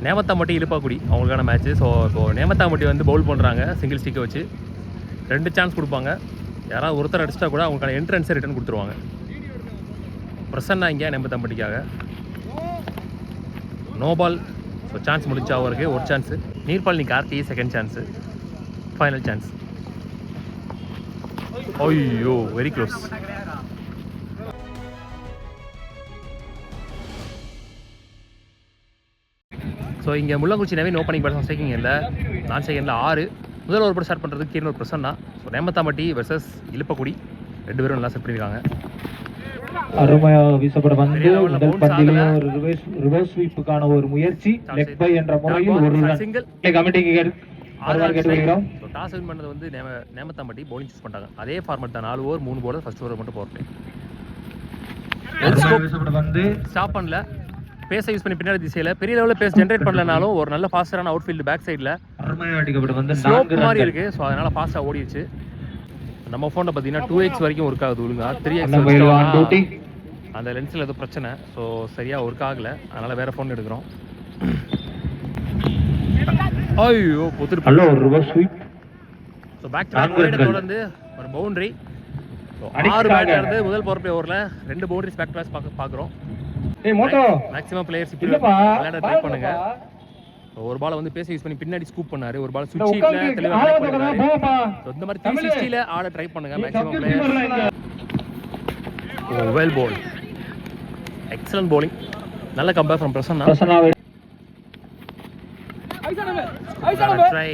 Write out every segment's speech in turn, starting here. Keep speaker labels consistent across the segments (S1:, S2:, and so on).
S1: நேமத்தாம்பட்டி இழுப்பாக்குடி அவங்களுக்கான match. So இப்போது நேமத்தாம்பட்டி வந்து பவுல் பண்ணுறாங்க சிங்கிள் ஸ்டிக்கை வச்சு. 2 சான்ஸ் கொடுப்பாங்க. யாராவது ஒருத்தர் அடிச்சிட்டா கூட அவங்களுக்கான என்ட்ரன்ஸை ரிட்டர்ன் கொடுத்துருவாங்க. பிரசன்னா இங்கே நேமத்தாம்பட்டிக்காக நோ பால். ஸோ சான்ஸ் முடிச்சா அவருக்கு ஒரு சான்ஸு. நீர்பால் நீ Karthi second chance, final chance. ஐயோ வெரி க்ளோஸ். ஸோ இங்கே Mullankurichi Naveen opening batsman striking இல்லை, நான் செகண்டில் 6. முதல் ஓவர் ஸ்டார்ட் பண்ணுறதுக்கு கீழே ஒரு பிரசன்னா. ஸோ நேமத்தாம்பட்டி வெர்சஸ் இழுப்பக்குடி 2 பேரும் நல்லா செட் பண்ணியிருக்காங்க.
S2: அருமையாக வீசப்பட வந்து முதல் பந்திலே ஒரு ரிவர்ஸ் ஸ்வீப்புக்கான ஒரு முயற்சி. லெக் பை என்ற முறையில் ஒரு ரன் சிங்கிள். கமிட்டிக்கு கேட்டுக்கிறோம்.
S1: ஸோ டாஸ் வின் பண்ணது வந்து நேமத்தாம்பட்டி பவுலிங் சூஸ் பண்ணிட்டாங்க. அதே ஃபார்மேட் தான், 4 ஓவர் 3 பால், ஃபர்ஸ்ட் ஓவர் மட்டும் பவர் பிளே.
S2: வந்து
S1: ஸ்டாப் பண்ணல, பேஸை யூஸ் பண்ணி பின்னாடி திசையில் பெரிய லெவலில் பேஸ் ஜென்ரேட் பண்ணலனாலும் ஒரு நல்ல ஃபாஸ்டரான அவுட் ஃபீல்டு பேக் சைடில் ஸ்லோப் மாதிரி இருக்குது. ஸோ அதனால் ஃபாஸ்ட்டாக ஓடிடுச்சு. நம்ம ஃபோனில் பார்த்தீங்கன்னா 2x வரைக்கும் ஒர்க் ஆகுது ஒழுங்கா. 3x அந்த லென்ஸில் ஏதோ பிரச்சனை. ஸோ சரியாக ஒர்க் ஆகலை, அதனால் வேறு ஃபோன் எடுக்கிறோம். ஐயோ பொத்துட்டு ஒரு reverse sweep. So back to back தொடர்ந்து ஒரு பவுண்டரி. 6 பேட்ல இருந்து முதல் பவர் பிளே ஓவரில் 2 பவுண்டரிஸ் பேக் டு பேக் பார்க்குறோம். மேக்ஸிமம் பிளேயர்ஸ் விளையாட ட்ரை பண்ணுங்க. ஒரு பால் வந்து பேச யூஸ் பண்ணி பின்னாடி ஸ்கூப் பண்ணாரு, ஒரு பால் சுவிட்ச் ஷீட்ல தெளிவா ட்ரை பண்ணாரு. சோ இந்த மாதிரி 360 ல ஆட ட்ரை பண்ணுங்க maximum players. Oh well ball, excellent bowling, நல்ல கம்பேக் ஃப்ரம் பிரசன்னா. ட்ரை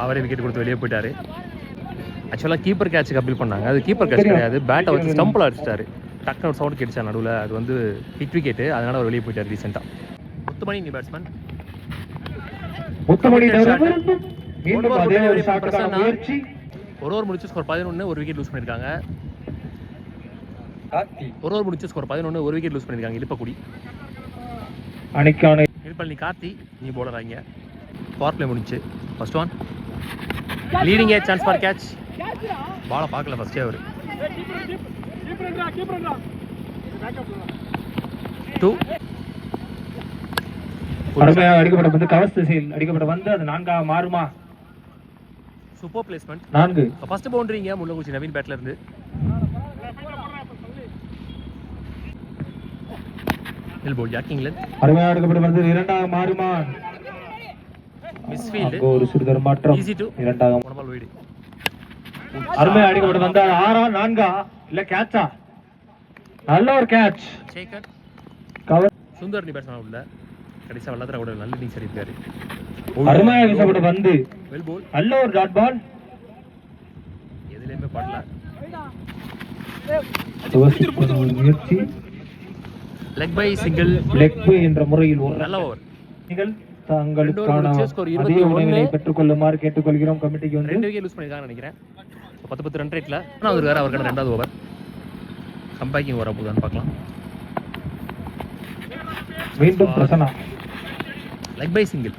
S1: அவரே விக்கெட் கொடுத்து வெளியே போயிட்டாரு. ஆக்சுவலாக கீப்பர் கேட்சுக்கு அப்பீல் பண்ணாங்க, அது கீப்பர் கேட்ச் கிடையாது, பேட்டை வச்சு ஸ்டம்பில் அடிச்சிட்டாரு. டக்குனு ஒரு சவுண்ட் கிடைச்சா நடுவில், அது வந்து ஹிட் விக்கெட்டு, அதனால அவர் வெளியே போயிட்டார் ரீசெண்டாக. முத்துமணி நீ பேட்ஸ்மேன். ஒரு ஓவர் முடிச்சு ஸ்கோர் 11, ஒரு விக்கெட் லூஸ் பண்ணியிருக்காங்க. ஒரு ஓவர் முடிச்சு ஸ்கோர் 11, ஒரு விக்கெட் லூஸ் பண்ணியிருக்காங்க இழுப்பக்குடி. இழுப்பல் நீ கார்த்தி, நீ போலர் ஆகிங்க. பவர் பிளே முடிச்சு first one leading A chance for catch. பாலை பார்க்கல ஃபர்ஸ்டே அவர். 2
S2: அருமையாக அடிக்கப்பட்ட வந்து கவர்ஸ் திசையில் அடிக்கப்பட்ட வந்து அது 4ஆக மாறுமா?
S1: Super placement.
S2: 4
S1: ஃபர்ஸ்ட் பவுண்டரிங்க முள்ளங்குறிச்சி நவீன் பேட்ல இருந்து. Elbow jacking length.
S2: அருமையாக அடிக்கப்பட்ட வந்து 2ஆக மாறுமா?
S1: மிஸ்ஃபீல்ட்.
S2: ஒரு சிறுதர் மாற்றம்.
S1: ஈஸி டு
S2: 2ஆக
S1: ஒரு பால் வைடு.
S2: அருமையாக அடிக்கப்பட்ட வந்து 6ஆ 4ஆ இல்ல கேட்சா? நல்ல ஒரு கேட்ச்.
S1: சேகர்
S2: கவர்.
S1: சுந்தர் நீ பேட்ஸ்மேன் உள்ள கடைசியா வல்லதர கூட நல்ல இன்னிங்ஸ் அடிச்சாரு.
S2: அருமையாக வீசப்பட்ட வந்து
S1: வெல் பால்,
S2: நல்ல ஒரு டாட் பால்,
S1: எதிலேயுமே படல.
S2: முயற்சி
S1: leg by single.
S2: Leg by என்ற முறையில் ஒரு
S1: நல்ல ஓவர்.
S2: நீங்கள் தங்களுக்கான அதே உணவினை பெற்றுக்கொள்ளுமாறு கேட்டுக்கொள்கிறோம். கமிட்டிக்கு வந்து
S1: 2 விக்கெட் லூஸ் பண்ணிருக்காங்கன்னு நினைக்கிறேன். 10 ரன் ரேட்ல அவர் வேற அவருக்கான 2வது ஓவர் கம்பேக்கிங் ஓவர் போகுதான்னு பார்க்கலாம்.
S2: மீண்டும் பிரசன்னா
S1: லெக் பை சிங்கிள்.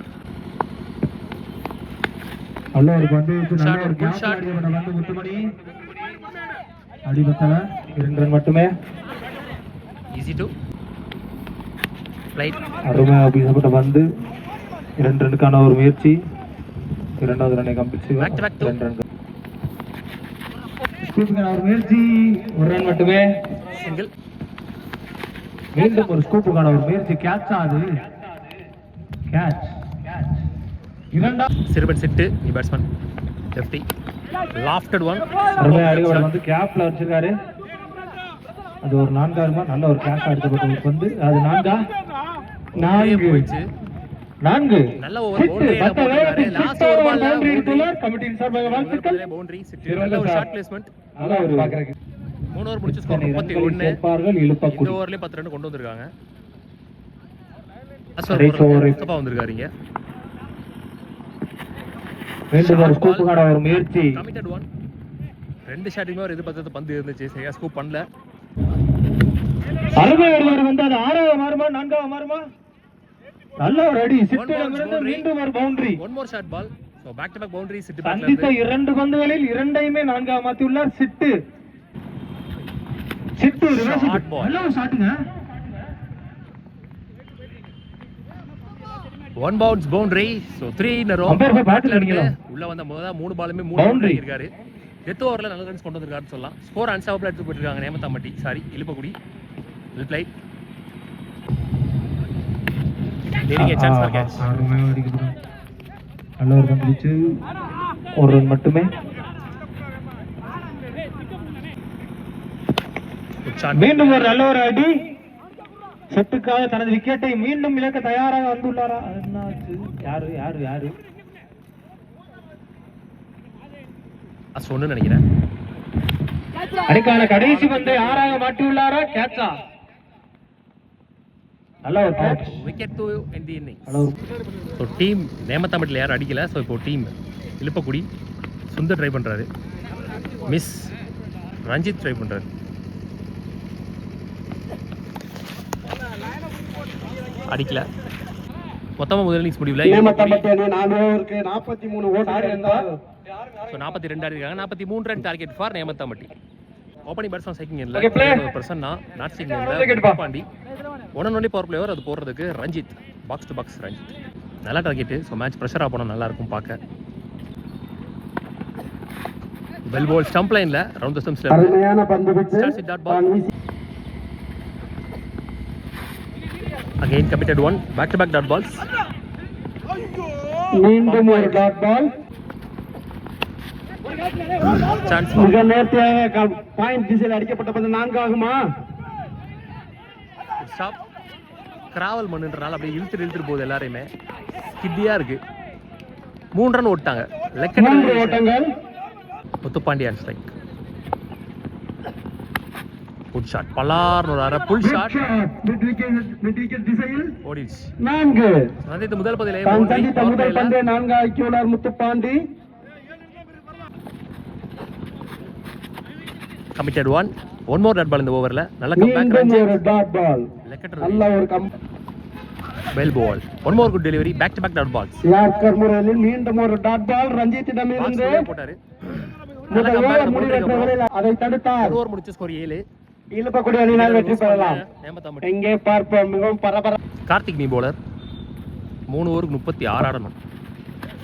S2: நல்ல ஒரு பந்து, நல்ல ஒரு
S1: குட் ஷாட்.
S2: வந்து முத்துமணி அடிபட்டல 2 ரன் மட்டுமே.
S1: Easy to right.
S2: அருமையாக வீசப்பட்ட வந்து 2 ரன்னுக்கான ஒரு முயற்சி. 2வது ரன்னை கம்ப்ளீட் செய்வார். 2 ரன்கள் ஸ்கூப்புக்கான ஒரு முயற்சி, 1 ரன் மட்டுமே.
S1: சிங்கிள்.
S2: மீண்டும் ஒரு ஸ்கூப்புக்கான ஒரு முயற்சி. கேட்ச் ஆகுது, கேட்ச். 2ஆம்
S1: சிறுபன் செட்டு நீ பேட்ஸ்மேன் லெஃப்டி. Lofted one.
S2: அருமையாக அடிக்கப்பட்ட வந்து கேப்ல வச்சிருக்காரு. அது ஒரு 4ஆ இருக்குமா? நல்ல ஒரு கேட்ச் அடிக்கப்பட்ட வந்து அது 4ஆ? 4
S1: நல்ல ஓவர் பவுண்டரியில போட்டாரு. லாஸ்ட் ஓவர் பால்ல
S2: கமிட்டியின் சார்பாக வாழ்த்துக்கள்.
S1: பவுண்டரி சிட்டி நல்ல ஒரு ஷாட் பிளேஸ்மென்ட்.
S2: நல்ல ஒரு பாக்குறீங்க.
S1: 3 ஓவர் முடிச்சு ஸ்கோர் 31.
S2: சேர்ப்பார்கள் இழுப்பக்குடி.
S1: இந்த ஓவர்லயே 10 ரன் கொண்டு வந்திருக்காங்க. அஸ்வர் வந்திருக்காருங்க.
S2: மீண்டும் ஒரு ஸ்கூப்புக்கான ஒரு முயற்சி.
S1: Committed one. 2 ஷாட்டுமே ஒரு எதிர்பார்த்த பந்து இருந்துச்சு, சரியா ஸ்கூப் பண்ணல.
S2: அருமையாக வந்து அது 6ஆக மாறுமா 4ஆக மாறுமா? நல்ல ஒரு அடி. சிட்டிலிருந்து மீண்டும் ஒரு boundary.
S1: One more shot ball. So back to back boundary. Chitti
S2: சந்தித்த 2 பந்துகளில் 2ஐயுமே 4ஆக மாத்தி உள்ளார் சிட்டு. சிட்டு ரிவர்ஸ் பால். நல்ல ஒரு ஷாட்டுங்க.
S1: One bounce boundary. So 3 in a row.
S2: Umpire போய் பார்த்துட்டு இருக்கீங்களா?
S1: உள்ள வந்த முதல்ல 3 பாலுமே 3 பவுண்டரி இருக்காரு. டெத் ஓவரில் நல்ல ரன்ஸ் கொண்டு வந்திருக்காருன்னு சொல்லலாம். ஸ்கோர் அன்ஸ்டாப்பபிள் எடுத்து போயிருக்காங்க Nemathampatti, sorry Iluppakudi. Well played. Leading a chance for catch.
S2: நல்ல ஒரு பந்து வீச்சு, ஒரு ரன் மட்டுமே. மீண்டும் ஒரு நல்ல ஒரு அடி. செட்டுக்காக தனது விக்கெட்டை மீண்டும் இழக்க தயாராக வந்துள்ளாரா? என்னாச்சு? யாரு யாரு யாரு
S1: சொன்னு நினைக்கிறேன்.
S2: அடிக்கான கடைசி பந்தை ஆறாக மாட்டியுள்ளாரா? கேட்சா? நல்ல ஒரு catch.
S1: Wicket to end the innings. So team நேமத்தாம்பட்டியில் யாரும் அடிக்கல. ஸோ இப்போ டீம் இழுப்பக்குடி சுந்தர் ட்ரை பண்ணுறாரு, மிஸ் ரஞ்சித் ட்ரை பண்ணுறாரு. அடிக்கல. மொத்தமாக முதல் இன்னிங்ஸ் முடிவில்
S2: 43 ஓட்டு.
S1: ஸோ 42 ஆடிருக்காங்க. 43 run target for Nemathampatti. Opening batsman சைக்கிங் இல்லை, பிரசன்னா நாட் சிங்கிங் Pandi. One only power player அது போடுறதுக்கு Ranjith, box to box Ranjith. நல்லா டார்கெட்டு. ஸோ மேட்ச் ப்ரெஷராக போனால் நல்லாயிருக்கும் பார்க்க. வெல் பால் ஸ்டம்ப் லைனில் ரவுண்ட் த ஸ்டம்ப்ஸில் again committed one. Back to back dot balls.
S2: மீண்டும் ஒரு டாட் பால்.
S1: சான்ஸ்
S2: மிக நேர்த்தியாக பாயிண்ட் திசையில் அடிக்கப்பட்ட பந்து 4 ஆகுமா?
S1: ஸ்டாப். கிராவல் மண்ணுன்றனால அப்படியே இழுத்துட்டு போகுது எல்லாரையுமே. கிட்டியா இருக்கு. 3 ரன் ஓட்டாங்க.
S2: லெக்கெட் ஓட்டங்கள்.
S1: முத்துப்பாண்டியன் ஸ்ட்ரைக். Pull shot. பலார்னு ஒரு அரை புல் ஷாட்.
S2: விக்கெட் திசையில்
S1: ஓடிச்சு.
S2: 4.
S1: சந்தித்த முதல் பதிலே
S2: முதல் பந்தை 4 ஆக்கியுள்ளார் Muthupandi.
S1: Committed one. One more dot ball இந்த ஓவர்ல. நல்ல கம்பேக் ரஞ்சித்.
S2: ஒரு டாட் பால். நல்ல ஒரு
S1: well ball. One more good delivery. Back to back dot balls.
S2: Yorker முறையில் மீண்டும் ஒரு டாட் பால் ரஞ்சித்திடம் இருந்து
S1: போட்டாரு.
S2: நல்ல கம்பேக் முடிவுல அதை தடுத்தார்.
S1: ஓவர் முடிச்ச ஸ்கோர் 7.
S2: இழுப்பக்குடி அணியினால் வெற்றி பெறலாம். எங்கே பார்ப்போம். மிகவும் பரபர.
S1: கார்த்திக் நீ போலர். 3 ஓவருக்கு 36 ஆடணும்.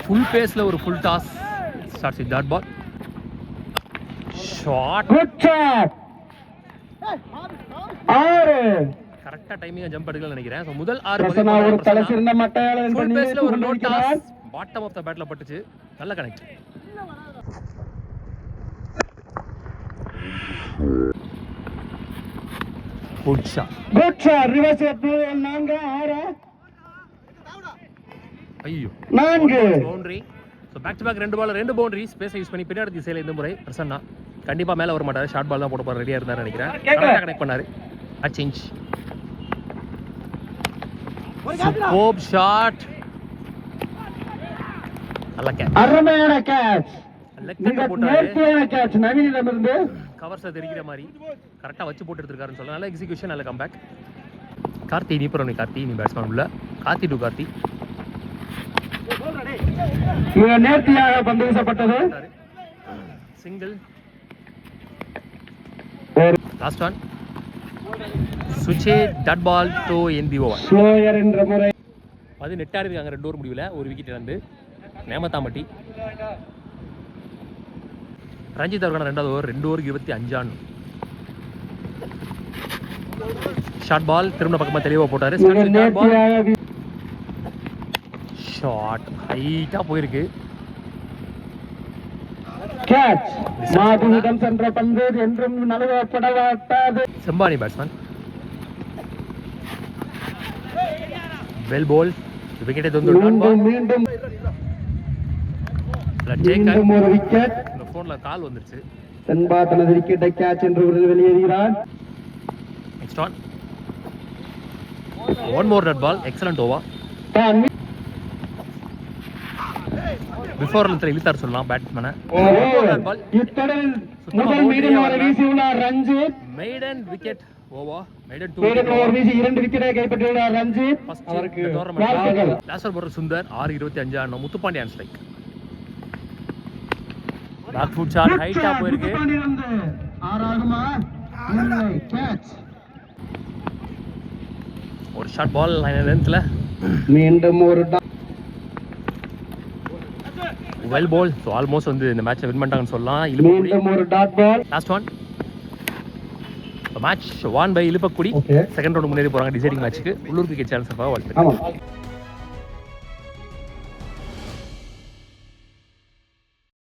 S1: ஃபுல் பேஸ்ல ஒரு full toss. Starts with dot ball. Shot.
S2: Good shot. 6.
S1: கரெக்ட்டா டைமிங்கா ஜம்ப் எடுக்கல நினைக்கிறேன். சோ முதல் 6
S2: பிரசன்னா ஒரு தலை சிறந்த மட்டையாளர் என்ற
S1: ஃபுல் பேஸ்ல ஒரு நோ
S2: நிலையில்
S1: டாஸ். பாட்டம் ஆஃப் தி பேட்ல பட்டுச்சு. நல்ல connect. Good shot.
S2: Good shot. Reverse 4 6.
S1: ஐயோ
S2: 4
S1: boundary. So back to back 2 ball 2 boundary. ஸ்பேஸை யூஸ் பண்ணி பின்னாடி திசையில் இந்த முறை பிரசன்னா கண்டிப்பாக மேலே வர மாட்டார். ஷார்ட் பால் தான் போட போகிற ரெடியாக இருந்தார் நினைக்கிறேன். கரெக்டாக கனெக்ட் பண்ணார். A change. Super shot. நல்ல கேட்ச்.
S2: அருமையான கேட்ச்.
S1: லெக் போட்டாரு.
S2: நேர்த்தியான கேட்ச் நவீனிடமிருந்து.
S1: கவர்ஸை தெரிக்கிற மாதிரி கரெக்டாக வச்சு போட்டு எடுத்துருக்காருன்னு சொல்லலாம். நல்ல எக்ஸிகியூஷன், நல்ல கம்பேக். கார்த்தி நீ புறம் கார்த்தி நீ பேட்ஸ்மேன் உள்ள. கார்த்தி டு கார்த்தி.
S2: மிக நேர்த்தியாக பந்து வீசப்பட்டது.
S1: சிங்கிள். Last one. சுவிட்ச் dot ball to end the over.
S2: Slower என்ற முறை
S1: 18 ஆடி இருக்காங்க 2 ஓவர் முடிவில். ஒரு விக்கெட் இழந்து நேமத்தாம்பட்டி. ரஞ்சித் அவருக்கான 2வது ஓவர் 2 ஓவருக்கு 25 ஆன். ஷார்ட் பால் திரும்ப பக்கமாக தெளிவாக போட்டார். ஷாட் ஹைட்டா போயிருக்கு.
S2: கேட்ச். மாதுவிடம் சென்ற பந்து என்றும் நழுவப்படாது.
S1: செம்பானி பேட்ஸ்மேன். வெல் பால். விக்கெட்டை
S2: மீண்டும் ஒரு விக்கெட்.
S1: இந்த போன்ல கால் வந்துருச்சு.
S2: செம்பா தனது விக்கெட்டை கேட்ச் என்று வெளியேறுகிறார்.
S1: Next on. One more dot ball. Excellent over. Before இழுத்தார் சொல்லலாம் பேட்ஸ்மேனை.
S2: Ranjith
S1: maiden wicket over. Maiden
S2: 2 over வீசி 2 விக்கெட்டை கைப்பற்றியுள்ளார் ரஞ்சித்.
S1: லாஸ்ட் ஓவர் சுந்தர் 6:25 ஆன Muthupandian strike. Back foot shot ஹைட்டா போயிருக்கு.
S2: 6 ஆகுமா? இல்லை கேட்ச்.
S1: ஒரு ஷாட் பால் லைன் லென்த்ல
S2: மீண்டும் ஒரு
S1: வெல் பால். ஸோ ஆல்மோஸ்ட் வந்து இந்த மேட்சை வின் பண்ணிட்டாங்கன்னு சொல்லலாம். இழுப்பக்குடி
S2: மீண்டும் ஒரு dot ball.
S1: Last one. Match 1 by Iluppakudi. Second round முன்னேறி போகிறாங்க டிசைடிங் மேட்ச்சுக்கு. உள்ளூர் கிரிக்கெட் சேனல் சார்பாக வாழ்த்து.
S2: ஆமாம்.